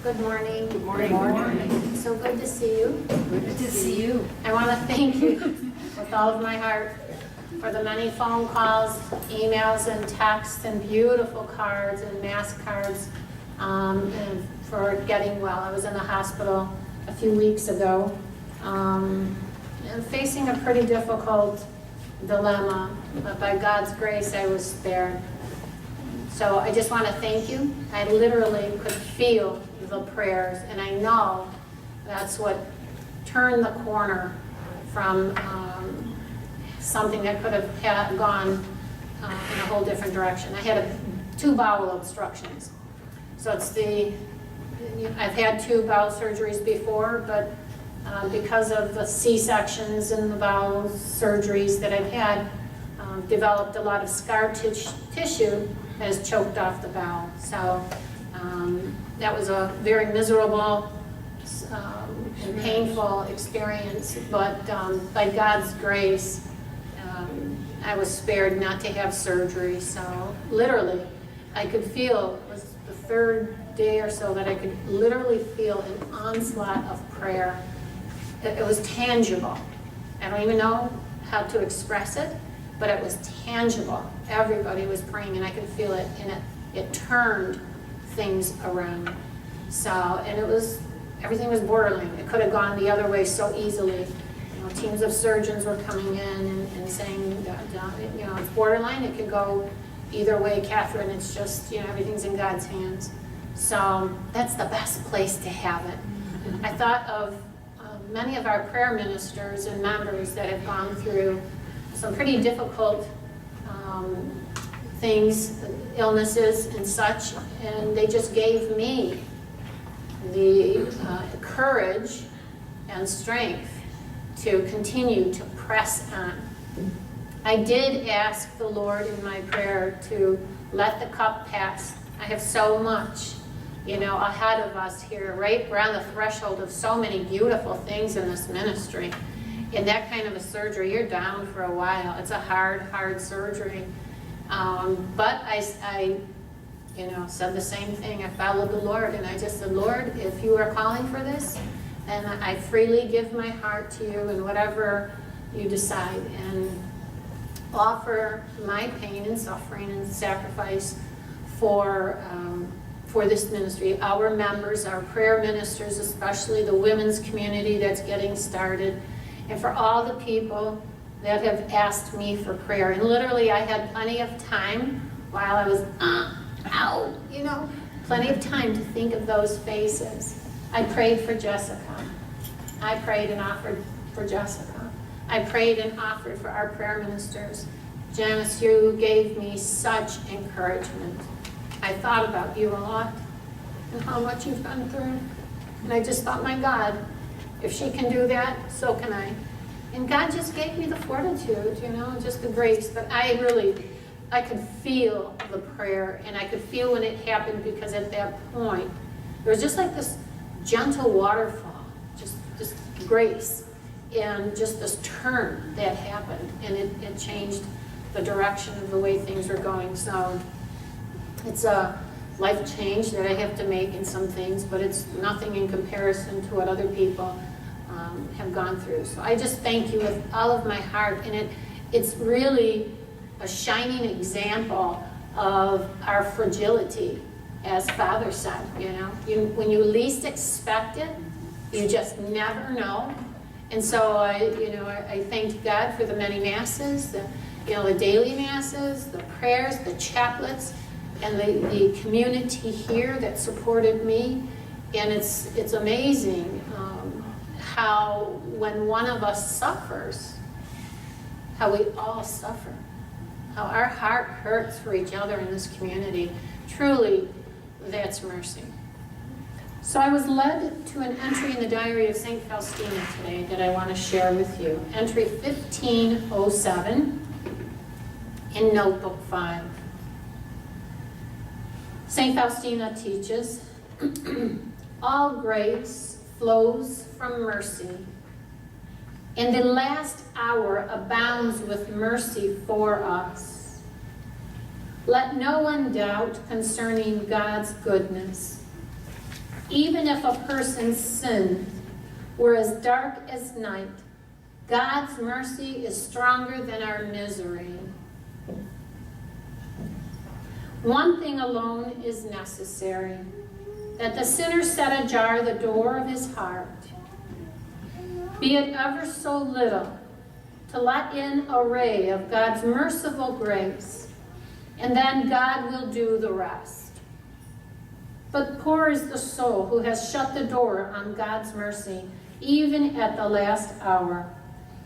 Good morning. Good morning. Good morning. So good to see you. Good to see you. I want to thank you with all of my heart for the many phone calls, emails, and texts, and beautiful cards and mass cards, and for getting well. I was in the hospital a few weeks ago, and facing a pretty difficult dilemma, but by God's grace, I was spared. So I just want to thank you. I literally could feel the prayers, and I know that's what turned the corner from something that could have gone in a whole different direction. I had 2 bowel obstructions. So it's I've had 2 bowel surgeries before, but because of the C-sections and the bowel surgeries that I've had, developed a lot of scar tissue that has choked off the bowel. So that was a very miserable and painful experience, but by God's grace, I was spared not to have surgery. So literally, I could feel, it was the 3rd day or so that I could literally feel an onslaught of prayer. It was tangible. I don't even know how to express it, but it was tangible. Everybody was praying, and I could feel it, and it turned things around. So, and everything was borderline. It could have gone the other way so easily. Teams of surgeons were coming in and saying, it's borderline. It could go either way, Catherine. It's just, everything's in God's hands. So that's the best place to have it. I thought of many of our prayer ministers and members that have gone through some pretty difficult things, illnesses and such, and they just gave me the courage and strength to continue to press on. I did ask the Lord in my prayer to let the cup pass. I have so much, ahead of us here, right? We're on the threshold of so many beautiful things in this ministry. In that kind of a surgery, you're down for a while. It's a hard surgery. But I said the same thing. I followed the Lord, and I just said, Lord, if you are calling for this, then I freely give my heart to you and whatever you decide, and offer my pain and suffering and sacrifice for this ministry. Our members, our prayer ministers, especially the women's community that's getting started, and for all the people that have asked me for prayer. And literally, I had plenty of time while I was out, plenty of time to think of those faces. I prayed for Jessica. I prayed and offered for Jessica. I prayed and offered for our prayer ministers. Janice, you gave me such encouragement. I thought about you a lot and how much you've gone through. And I just thought, my God, if she can do that, so can I. And God just gave me the fortitude, just the grace. But I could feel the prayer, and I could feel when it happened, because at that point, there was just like this gentle waterfall, just grace, and just this turn that happened, and it changed the direction of the way things were going. So it's a life change that I have to make in some things, but it's nothing in comparison to what other people have gone through. So I just thank you with all of my heart, and it's really a shining example of our fragility, as Father said. When you least expect it, you just never know. And so I thank God for the many masses, the daily masses, the prayers, the chaplets, and the community here that supported me. And it's amazing how when one of us suffers, how we all suffer, how our heart hurts for each other in this community. Truly, that's mercy. So I was led to an entry in the diary of St. Faustina today that I want to share with you. Entry 1507 in Notebook 5. St. Faustina teaches, all grace flows from mercy, and the last hour abounds with mercy for us. Let no one doubt concerning God's goodness. Even if a person's sin were as dark as night, God's mercy is stronger than our misery. One thing alone is necessary, that the sinner set ajar the door of his heart, be it ever so little, to let in a ray of God's merciful grace, and then God will do the rest. But poor is the soul who has shut the door on God's mercy, even at the last hour.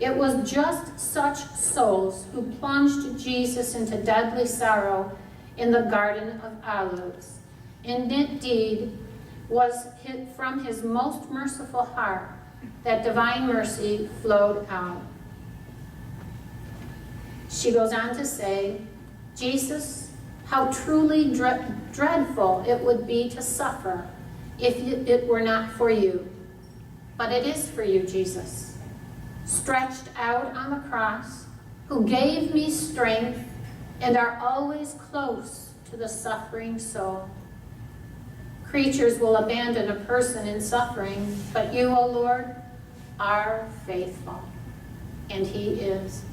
It was just such souls who plunged Jesus into deadly sorrow in the Garden of Olives. Indeed, was from his most merciful heart that divine mercy flowed out. She goes on to say, Jesus, how truly dreadful it would be to suffer if it were not for you. But it is for you, Jesus, stretched out on the cross, who gave me strength and are always close to the suffering soul. Creatures will abandon a person in suffering, but you, O Lord, are faithful, and he is.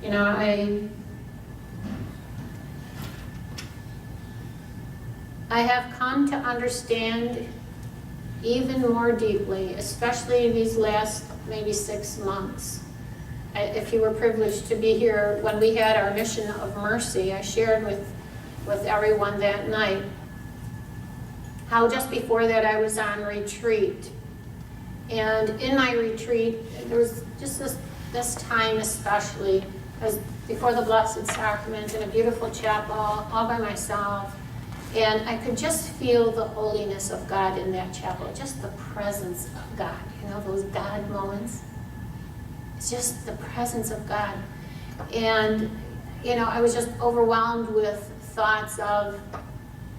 You know, I have come to understand even more deeply, especially these last maybe 6 months. If you were privileged to be here when we had our mission of mercy, I shared with everyone that night how just before that I was on retreat. And in my retreat, there was just this time especially, as before the Blessed Sacrament in a beautiful chapel all by myself. And I could just feel the holiness of God in that chapel, just the presence of God, you know, those God moments. It's just the presence of God. And, you know, I was just overwhelmed with thoughts of,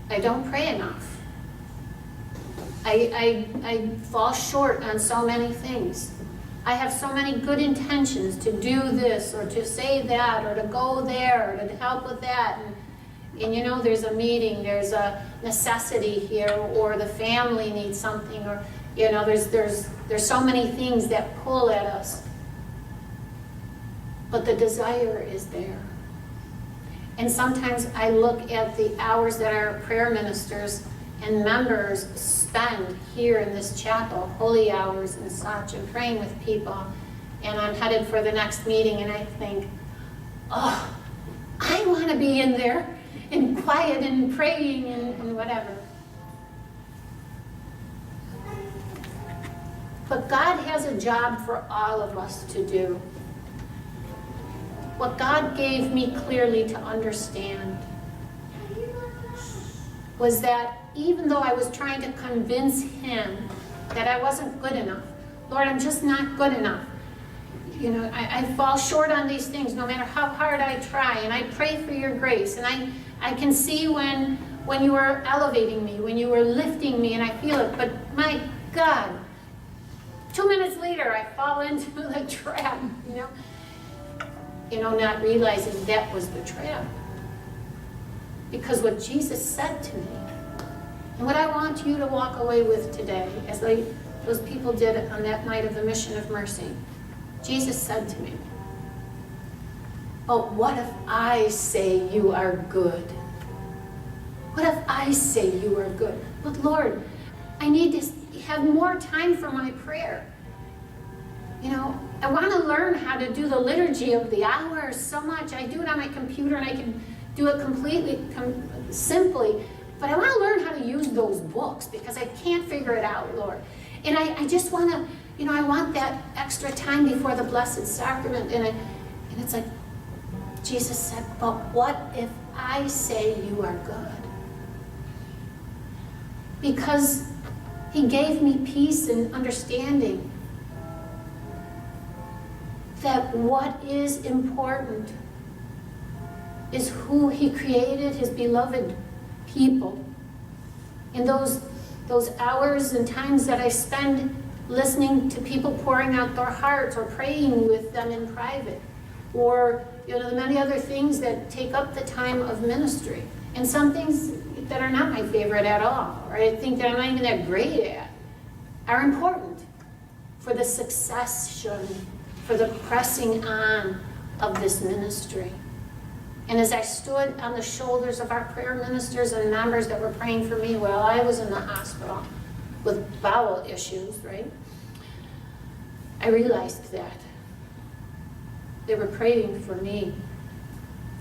I don't pray enough. I fall short on so many things. I have so many good intentions to do this or to say that or to go there or to help with that. And you know, there's a meeting, there's a necessity here, or the family needs something, or you know, there's so many things that pull at us. But the desire is there. And sometimes I look at the hours that our prayer ministers and members spend here in this chapel, holy hours and such, and praying with people. And I'm headed for the next meeting, and I think, oh, I want to be in there and quiet and praying and whatever. But God has a job for all of us to do. What God gave me clearly to understand was that even though I was trying to convince him that I wasn't good enough, Lord, I'm just not good enough. You know, I fall short on these things no matter how hard I try, and I pray for your grace, and I can see when you were elevating me, when you were lifting me, and I feel it, but my God, 2 minutes later I fall into the trap, you know, not realizing that was the trap. Because what Jesus said to me, and what I want you to walk away with today, as those people did on that night of the Mission of Mercy, Jesus said to me, but what if I say you are good? What if I say you are good? But Lord, I need to have more time for my prayer. You know, I want to learn how to do the liturgy of the hours so much. I do it on my computer and I can do it completely, simply. But I want to learn how to use those books because I can't figure it out, Lord. And I just want to, you know, I want that extra time before the Blessed Sacrament. And it's like, Jesus said, but what if I say you are good? Because he gave me peace and understanding that what is important is who he created, his beloved people. In those hours and times that I spend listening to people pouring out their hearts or praying with them in private, or you know, the many other things that take up the time of ministry. And some things that are not my favorite at all, or I think that I'm not even that great at, are important for the succession, for the pressing on of this ministry. And as I stood on the shoulders of our prayer ministers and members that were praying for me while I was in the hospital with bowel issues, right? I realized that they were praying for me.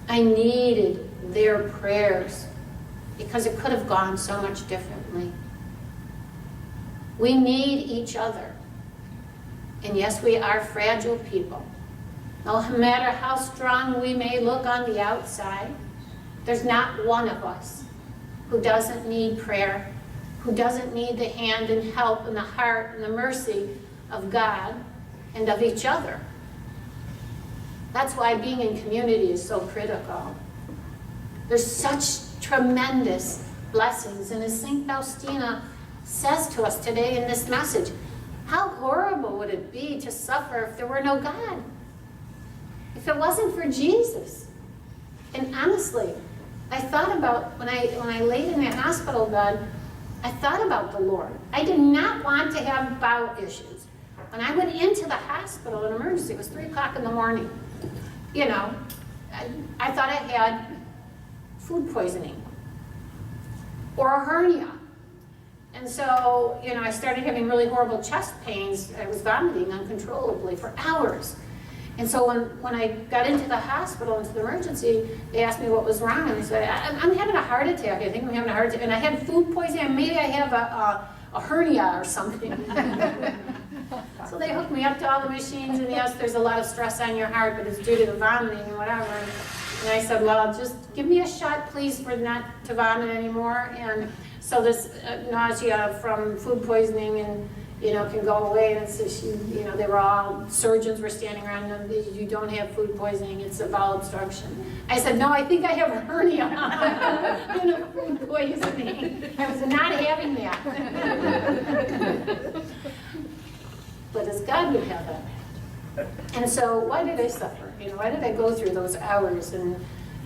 I needed their prayers because it could have gone so much differently. We need each other. And yes, we are fragile people. No matter how strong we may look on the outside, there's not one of us who doesn't need prayer, who doesn't need the hand and help and the heart and the mercy of God and of each other. That's why being in community is so critical. There's such tremendous blessings. And as St. Faustina says to us today in this message, how horrible would it be to suffer if there were no God? If it wasn't for Jesus. And honestly, I thought about, when I laid in that hospital bed, I thought about the Lord. I did not want to have bowel issues. When I went into the hospital in emergency, it was 3 o'clock in the morning. You know, I thought I had food poisoning or a hernia. And so, you know, I started having really horrible chest pains. I was vomiting uncontrollably for hours. And so when I got into the hospital, into the emergency, they asked me what was wrong. And I said, I'm having a heart attack. I think I'm having a heart attack. And I had food poisoning. Maybe I have a hernia or something. So they hooked me up to all the machines. And yes, there's a lot of stress on your heart, but it's due to the vomiting and whatever. And I said, well, just give me a shot, please, for not to vomit anymore. And so this nausea from food poisoning and, you know, can go away. And it's, you know, they were all, surgeons were standing around them, you don't have food poisoning, it's a bowel obstruction. I said, no, I think I have a hernia and a food poisoning. I was not having that. But as God would have it. And so why did I suffer? You know, why did I go through those hours? And,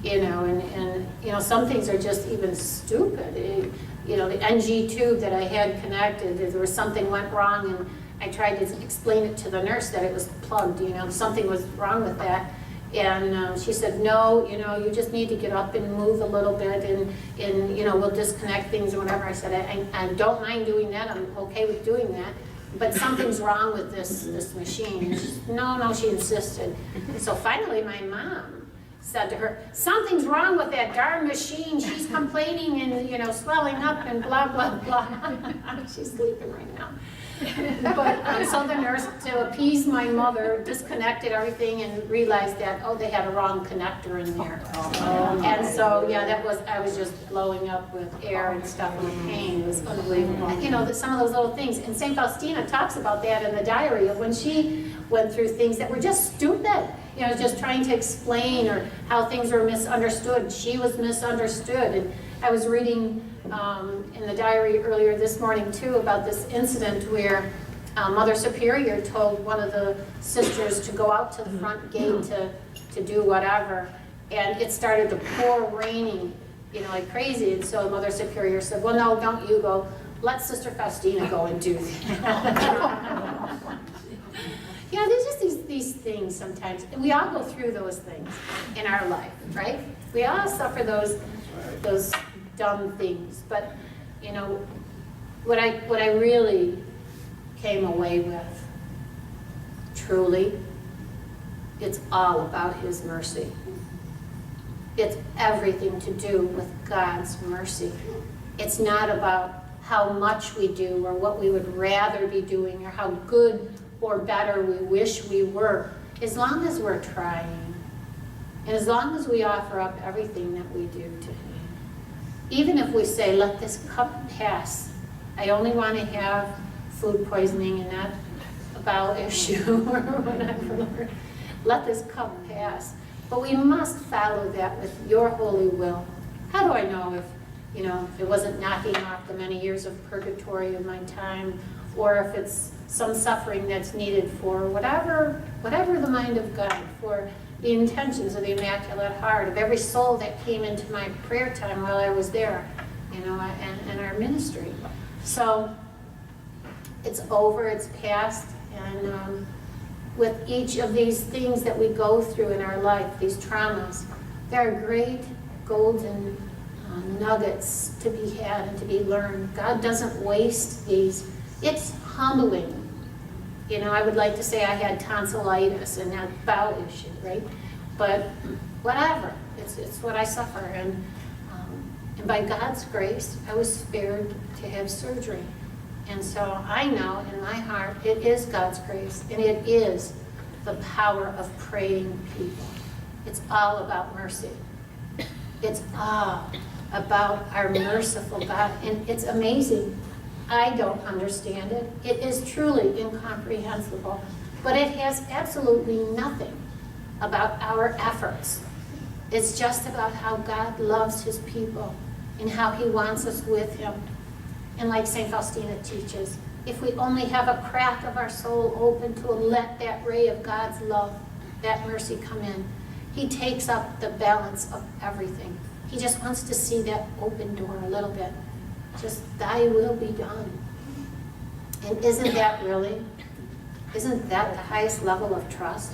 you know, and you know, some things are just even stupid. You know, the NG tube that I had connected, there was something went wrong, and I tried to explain it to the nurse that it was plugged, you know, something was wrong with that. And she said, no, you know, you just need to get up and move a little bit, and you know, we'll disconnect things or whatever. I said, I don't mind doing that, I'm okay with doing that, but something's wrong with this machine. And she said, no, she insisted. And so finally my mom said to her, something's wrong with that darn machine. She's complaining and, you know, swelling up and blah, blah, blah. She's sleeping right now. But so the nurse, to appease my mother, disconnected everything and realized that, oh, they had a wrong connector in there. And so, yeah, I was just blowing up with air and stuff and pain. It was unbelievable. You know, some of those little things. And St. Faustina talks about that in the diary of when she went through things that were just stupid. You know, just trying to explain or how things were misunderstood. She was misunderstood. And I was reading in the diary earlier this morning too about this incident where Mother Superior told one of the sisters to go out to the front gate to do whatever, and it started to pour raining, you know, like crazy. And so Mother Superior said, well, no, don't you go, let Sister Faustina go and do that. You know, there's just these things sometimes, and we all go through those things in our life, right? We all suffer those dumb things, but you know, what I really came away with, truly, it's all about His mercy. It's everything to do with God's mercy. It's not about how much we do or what we would rather be doing or how good or better we wish we were, as long as we're trying, and as long as we offer up everything that we do to Him. Even if we say, let this cup pass, I only want to have food poisoning and not a bowel issue or whatever, let this cup pass. But we must follow that with your holy will. How do I know if, you know, if it wasn't knocking off the many years of purgatory of my time, or if it's some suffering that's needed for whatever the mind of God, for the intentions of the Immaculate Heart, of every soul that came into my prayer time while I was there. and our ministry. So it's over, it's past, and with each of these things that we go through in our life, these traumas, there are great golden nuggets to be had and to be learned. God doesn't waste these. It's humbling. I would like to say I had tonsillitis and that bowel issue, right? But whatever, it's what I suffer. And by God's grace, I was spared to have surgery. And so I know in my heart it is God's grace, and it is the power of praying people. It's all about mercy. It's all about our merciful God, and it's amazing. I don't understand it. It is truly incomprehensible, but it has absolutely nothing about our efforts. It's just about how God loves his people and how he wants us with him. And like St. Faustina teaches, if we only have a crack of our soul open to let that ray of God's love, that mercy come in, he takes up the balance of everything. He just wants to see that open door a little bit. Just thy will be done. And isn't that the highest level of trust?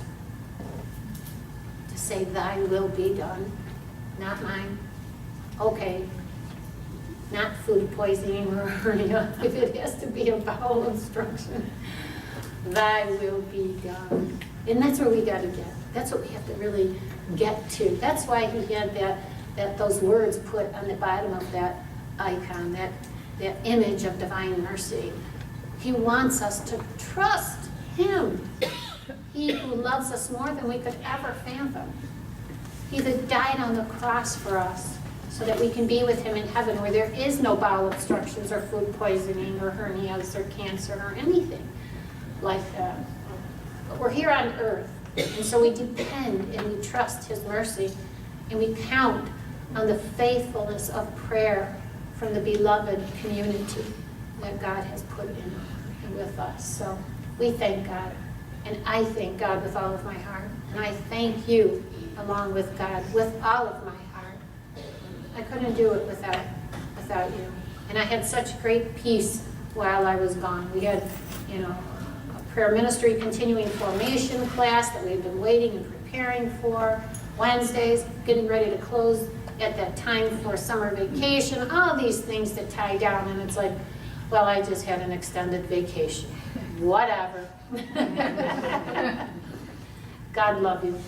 To say thy will be done, not mine. Okay, not food poisoning or hernia, if it has to be a bowel obstruction. Thy will be done. And that's where we got to get. That's what we have to really get to. That's why he had those words put on the bottom of that icon, that image of divine mercy. He wants us to trust him. He who loves us more than we could ever fathom. He that died on the cross for us so that we can be with him in heaven where there is no bowel obstructions or food poisoning or hernias or cancer or anything like that. But we're here on earth, and so we depend and we trust his mercy, and we count on the faithfulness of prayer from the beloved community that God has put in with us. So we thank God, and I thank God with all of my heart, and I thank you along with God with all of my heart. I couldn't do it without you. And I had such great peace while I was gone. We had, a prayer ministry continuing formation class that we've been waiting and preparing for. Wednesdays, getting ready to close at that time for summer vacation, all these things that tie down, and it's like, well, I just had an extended vacation. Whatever. God love you.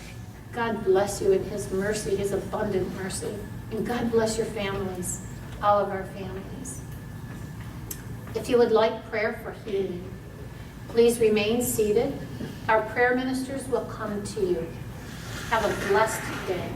God bless you in his mercy, his abundant mercy. And God bless your families, all of our families. If you would like prayer for healing, please remain seated. Our prayer ministers will come to you. Have a blessed day.